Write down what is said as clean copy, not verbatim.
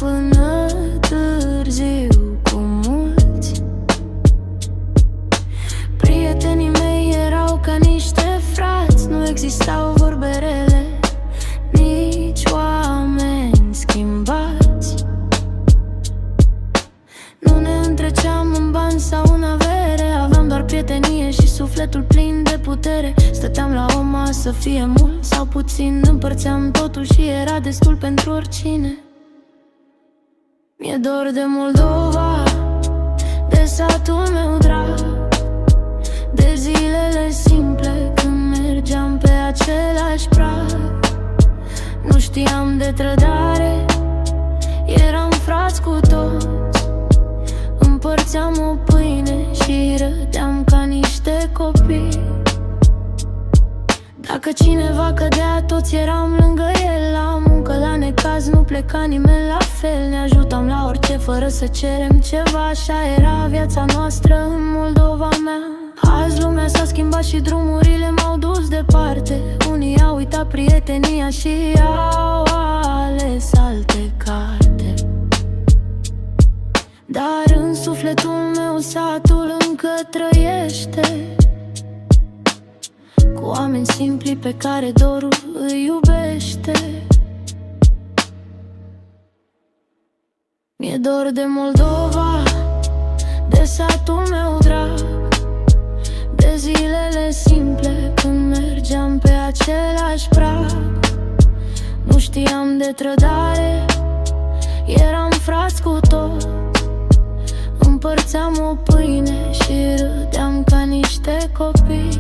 până târziu cu mulți. Prietenii mei erau ca niște frați, nu existau vorbe rele, nici oameni schimbați. Nu ne întreceam în bani sau în avere, aveam doar prietenie și sufletul plin de putere. Stăteam la o masă, fie mult sau puțin, împărțeam totul și era destul pentru oricine. Mi-e dor de Moldova, de satul meu drag, de zilele simple când mergeam pe același prag. Nu știam de trădare, eram frați cu toți, împărțeam o pâine și râdeam ca niște copii. Dacă cineva cădea, toți eram lângă el. La muncă, la necaz, nu pleca nimeni la fel. Ne ajutam la orice fără să cerem ceva. Așa era viața noastră în Moldova mea. Azi lumea s-a schimbat și drumurile m-au dus departe. Unii au uitat prietenia și au ales alte carte. Dar în sufletul meu satul încă trăiește, cu oameni simpli pe care dorul îi iubește. Mi-e dor de Moldova, de satul meu drag, de zilele simple când mergeam pe același prag. Nu știam de trădare, eram frați cu toți, împărțeam o pâine și râdeam ca niște copii.